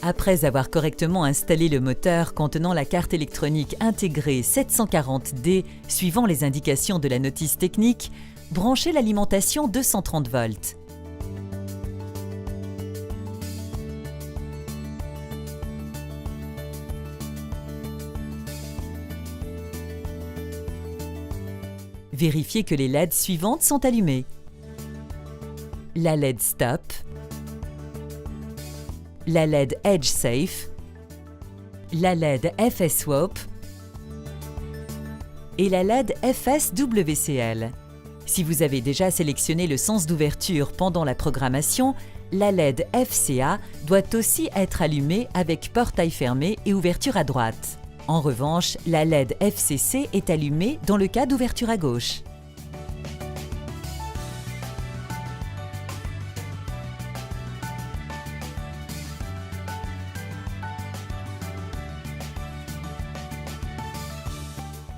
Après avoir correctement installé le moteur contenant la carte électronique intégrée 740D suivant les indications de la notice technique, branchez l'alimentation 230 volts. Vérifiez que les LED suivantes sont allumées. La LED Stop, la LED Edge Safe, la LED FS Swap et la LED FS WCL. Si vous avez déjà sélectionné le sens d'ouverture pendant la programmation, la LED FCA doit aussi être allumée avec portail fermé et ouverture à droite. En revanche, la LED FCC est allumée dans le cas d'ouverture à gauche.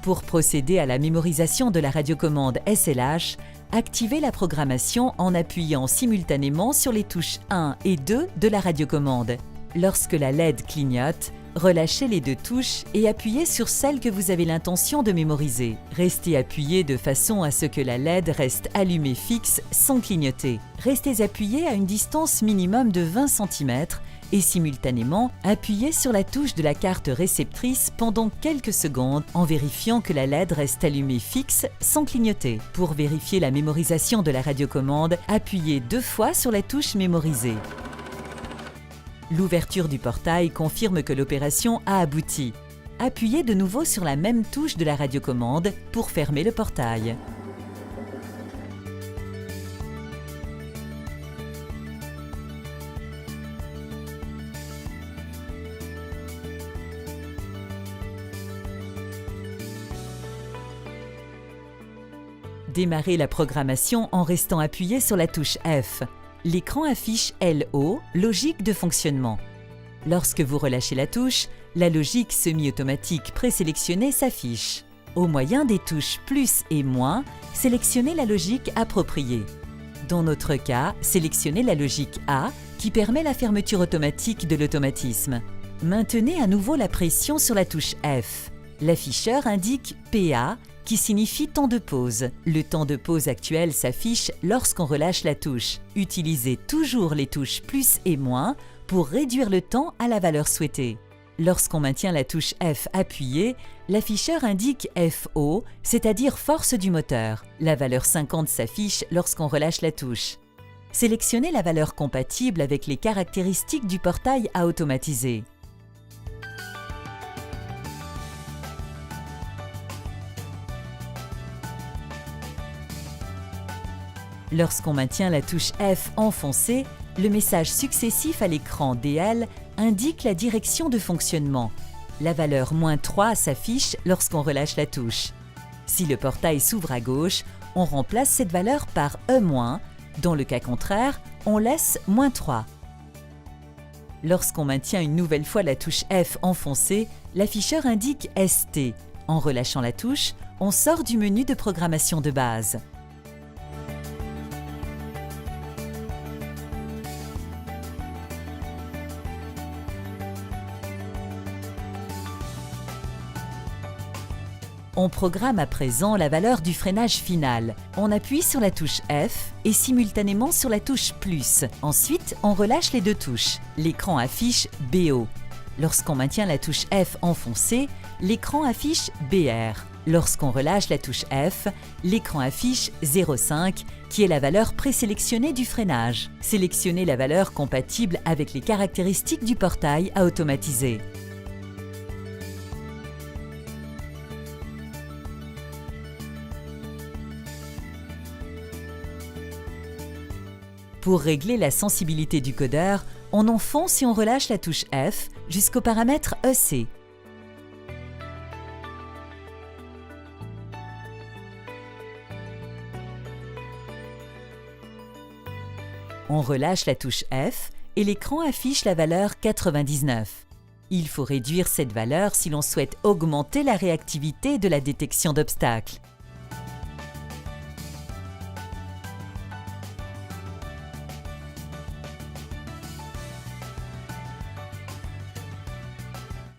Pour procéder à la mémorisation de la radiocommande SLH, activez la programmation en appuyant simultanément sur les touches 1 et 2 de la radiocommande. Lorsque la LED clignote, relâchez les deux touches et appuyez sur celle que vous avez l'intention de mémoriser. Restez appuyé de façon à ce que la LED reste allumée fixe sans clignoter. Restez appuyé à une distance minimum de 20 cm et simultanément, appuyez sur la touche de la carte réceptrice pendant quelques secondes en vérifiant que la LED reste allumée fixe sans clignoter. Pour vérifier la mémorisation de la radiocommande, appuyez 2 fois sur la touche mémorisée. L'ouverture du portail confirme que l'opération a abouti. Appuyez de nouveau sur la même touche de la radiocommande pour fermer le portail. Démarrez la programmation en restant appuyé sur la touche F. L'écran affiche LO, logique de fonctionnement. Lorsque vous relâchez la touche, la logique semi-automatique présélectionnée s'affiche. Au moyen des touches plus et moins, sélectionnez la logique appropriée. Dans notre cas, sélectionnez la logique A qui permet la fermeture automatique de l'automatisme. Maintenez à nouveau la pression sur la touche F. L'afficheur indique PA qui signifie temps de pause. Le temps de pause actuel s'affiche lorsqu'on relâche la touche. Utilisez toujours les touches plus et moins pour réduire le temps à la valeur souhaitée. Lorsqu'on maintient la touche F appuyée, l'afficheur indique FO, c'est-à-dire force du moteur. La valeur 50 s'affiche lorsqu'on relâche la touche. Sélectionnez la valeur compatible avec les caractéristiques du portail à automatiser. Lorsqu'on maintient la touche F enfoncée, le message successif à l'écran DL indique la direction de fonctionnement. La valeur -3 s'affiche lorsqu'on relâche la touche. Si le portail s'ouvre à gauche, on remplace cette valeur par E-. Dans le cas contraire, on laisse -3. Lorsqu'on maintient une nouvelle fois la touche F enfoncée, l'afficheur indique ST. En relâchant la touche, on sort du menu de programmation de base. On programme à présent la valeur du freinage final. On appuie sur la touche F et simultanément sur la touche plus. Ensuite, on relâche les deux touches. L'écran affiche BO. Lorsqu'on maintient la touche F enfoncée, l'écran affiche BR. Lorsqu'on relâche la touche F, l'écran affiche 0,5 qui est la valeur présélectionnée du freinage. Sélectionnez la valeur compatible avec les caractéristiques du portail à automatiser. Pour régler la sensibilité du codeur, on enfonce et on relâche la touche F jusqu'au paramètre EC. On relâche la touche F et l'écran affiche la valeur 99. Il faut réduire cette valeur si l'on souhaite augmenter la réactivité de la détection d'obstacles.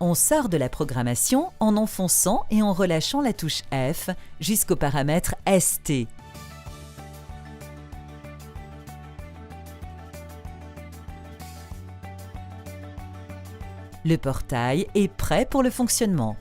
On sort de la programmation en enfonçant et en relâchant la touche F jusqu'au paramètre ST. Le portail est prêt pour le fonctionnement.